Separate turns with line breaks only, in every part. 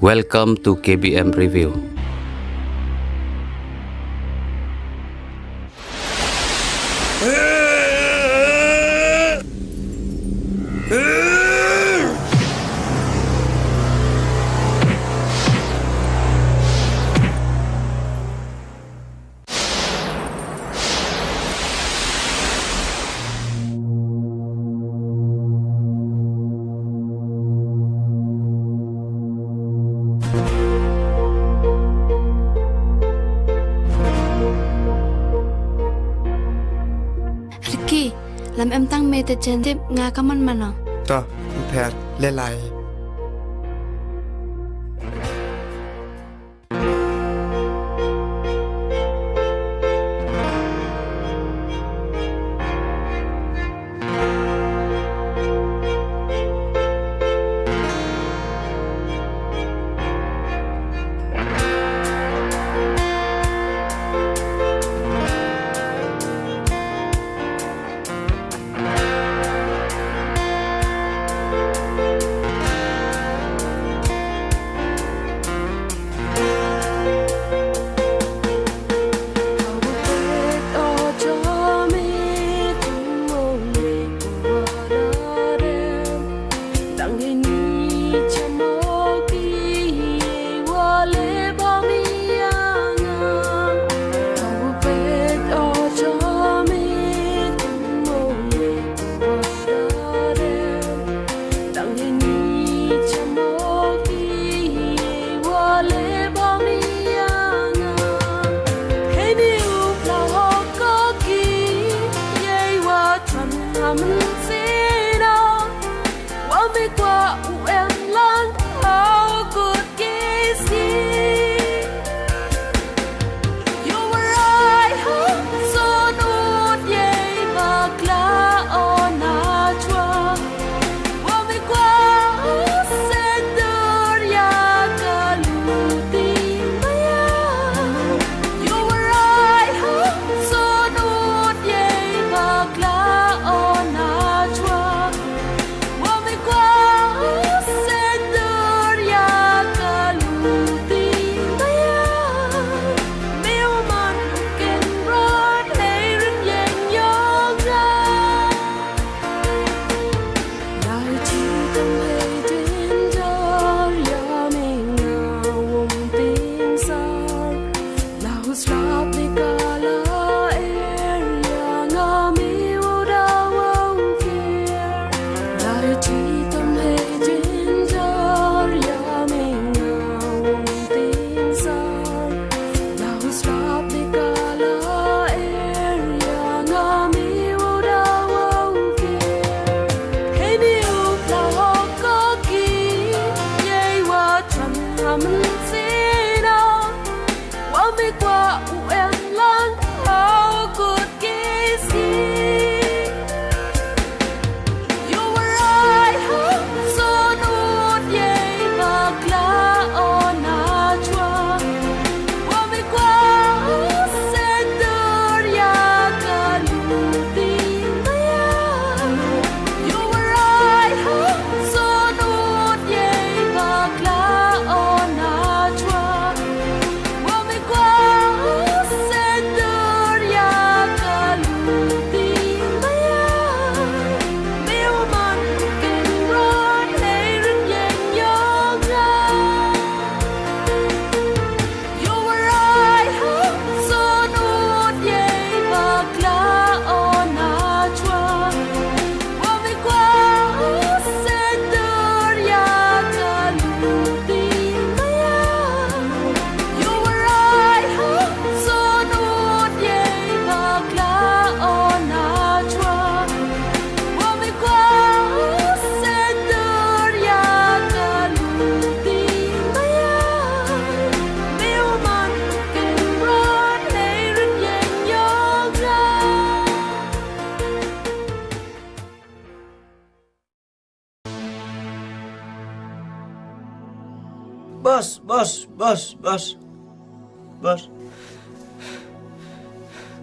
Welcome to KBM Review.
Làm em tăng mê tê chân tiếp Nga cảm ơn mà nào.
Đó, phẹt lên lại.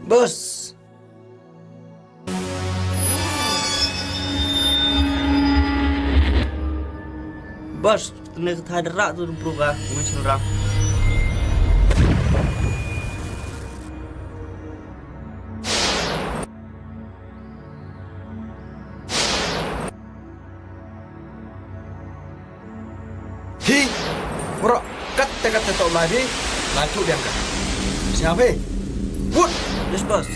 Bus. Bus. kena ketah derak tu bro kah, macam orang.
Hi, bro, kata-kata tak lagi, lanjut dia angkat. Siapa? Good.
Yes bos.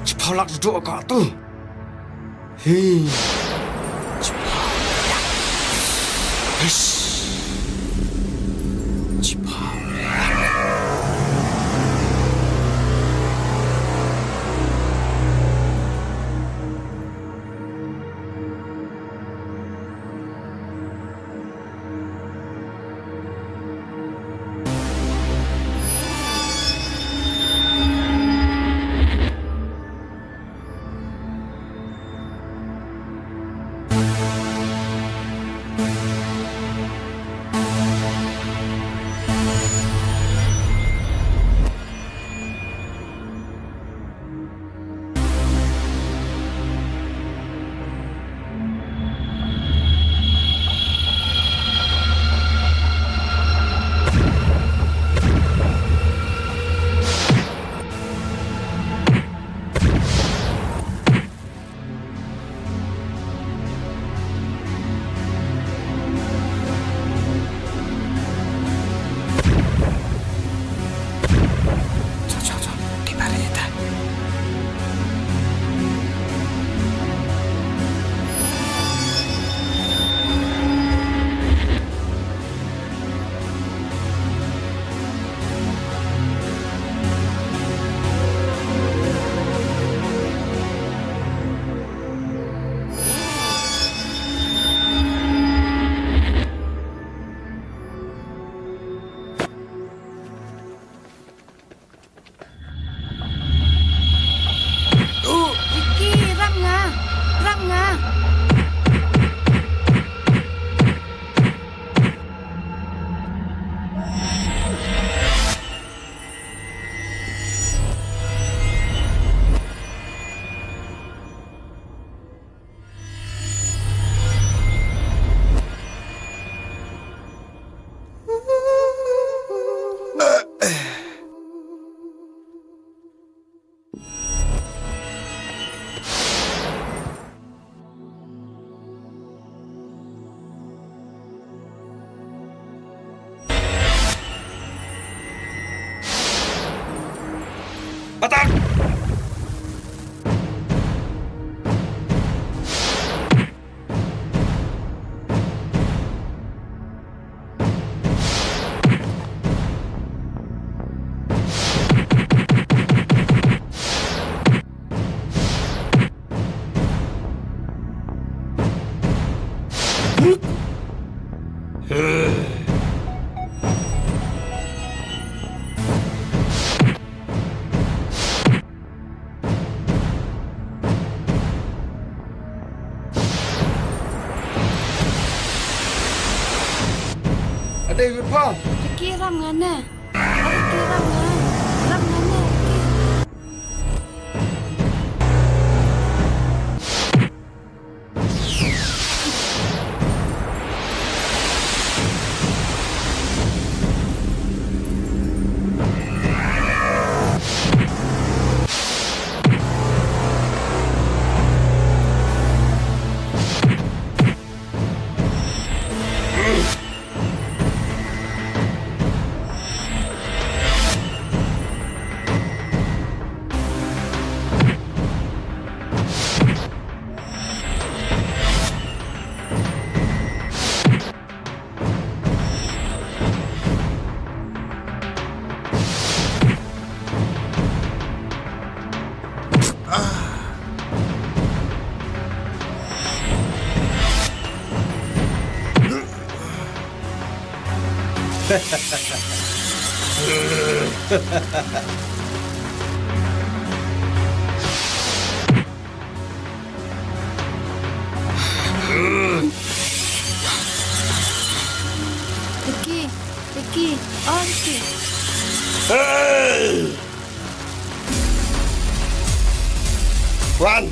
Cepat duduk kat tu. Hi. Cepat. Hish. Cepat.
Atak!
Ada apa?
Riki ram ngana. Riki ram ngana. Ram ngana Riki. Riki, oh Riki.
วัน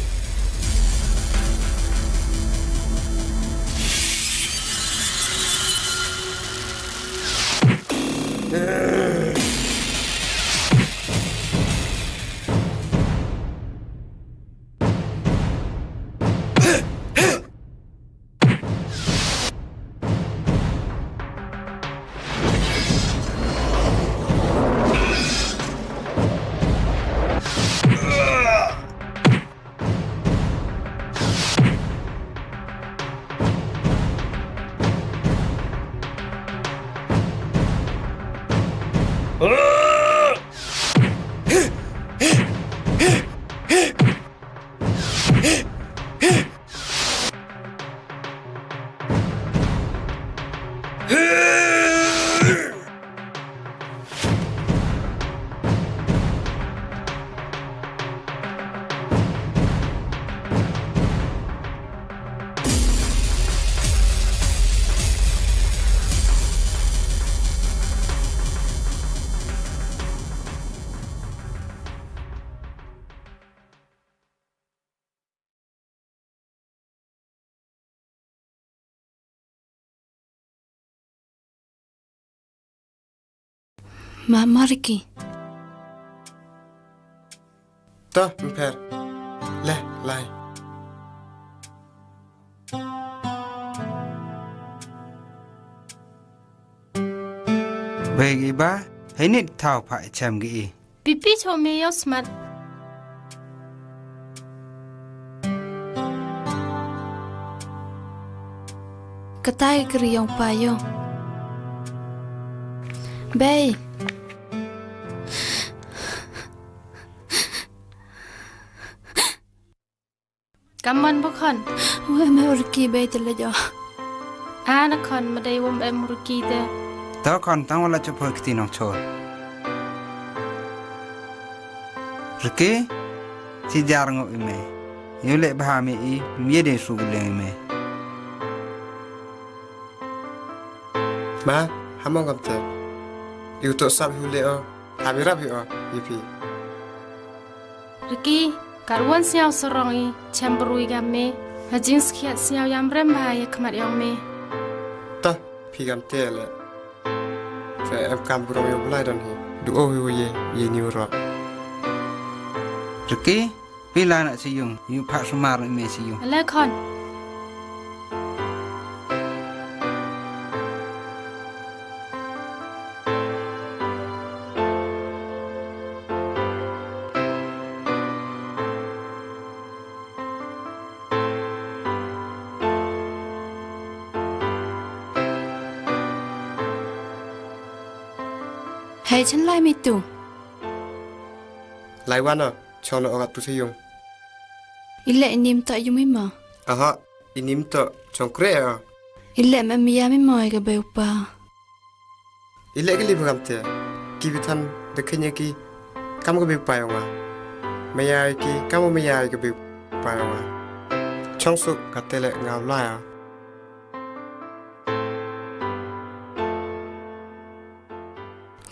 Mama Ricky.
Tah, emper. Leh, lai.
Bagi ba, ini tahu pak cam gi.
Pipi chome yo smart. Katai kriyong payo. Bay. Kaman bukan. Wah, meriki bay terlejo. Anak kan madai wam meriki te.
Tahu kan tahu lah cepat kita nak cor. Riki, si jarang ime. Yulek bahami i, miede suguling ime.
Ma, hamong kamte. Iutok sab huleo, habirap hio, yipi.
Riki, karuan siau sorongi, chamberui game. Hajin skiat siau yang Rymbai kemat yang me.
Tah, pi kamte le. Fe kam burong yo bulai don hi. Duo hi ye ni ro.
Riki, bila nak siung, you pak sumar ime siung.
Alakon. Hei,ฉันไล่ไม่ตู่
Lai wan ah, chono ogat tu siyong.
อิเละนิมต่ออยู่ไม่มา
Aha, inim to chongkre ah.
อิเละมันมียาไม่มอยกับเบลปา
Ile ke libu kamte. Ki bitan dekhnya ki kamu ke biu payonga. Mayai ki kamu mayai ke biu payonga. Chongsuk katele ngau lai ah.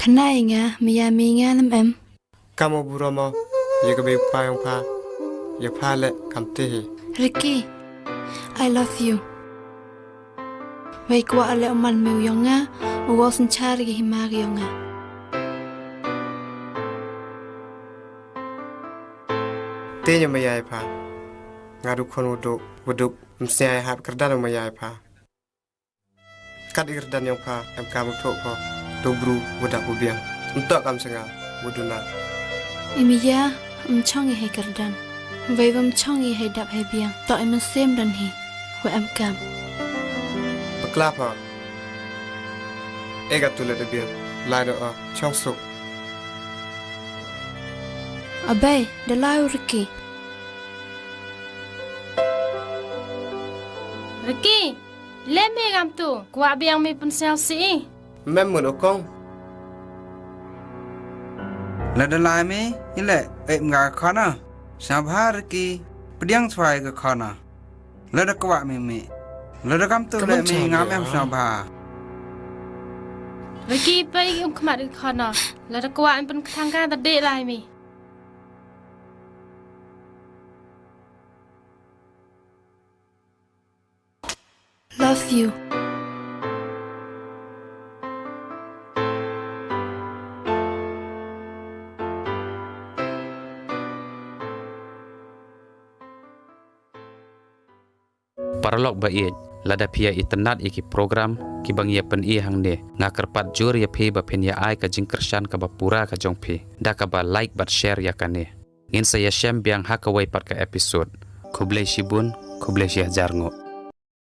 ขณะอย่างเงี้ยมียามีงานน้ำเอ็ม
Kamu burama ye ke biu payong pa. Ye pa le kamte hi.
Ricky I love you ไว้กว่าอะไรมันมิวยองงะว่าสัญชาติกิมากยองงะ
Tenya mayai pa. Ngadu kon wuduk msiai hab kerdan mayai pa. Kat kerdan yang pa em kamu tok pa. Dobru wadak ubiang. Untuk kam sengal wuduna.
อิมิยาช่องให้กระดันไว้ว่าช่องให้ดับให้เบียงต่อไอ้มันเซมดันฮีว่าแอมกาม
Peklapa. Ega tu le de biang. Lai do ah chongsuk.
อาเบย์เดลายริกกี้ริกกี้เล่นเมกัมตูกว่าเบียงมีปุ่นเซลซี
Mem mun okong.
Lada lai me, ile ngah khana. Sabhar ki, pediang swai ke khana. Lada kwak me. Lada kam tu le me ngam em sabhar.
ริกกี้ไปอุ้มขมัดอีกคนน่ะแล้วตะกว่าเป็นทางการตัดเดะลายมี Love you.
Paralog ba iet lada pia itenat iki program ki bang ye pen i hang ne ngakerpat jur ye phe ba pen ya ai ka jingkershan ka ba pura ka jong phe da ka ba like bat share ya kane ngin saya shem biang hakawai pat ka episode khuble shibun khuble shih jarngo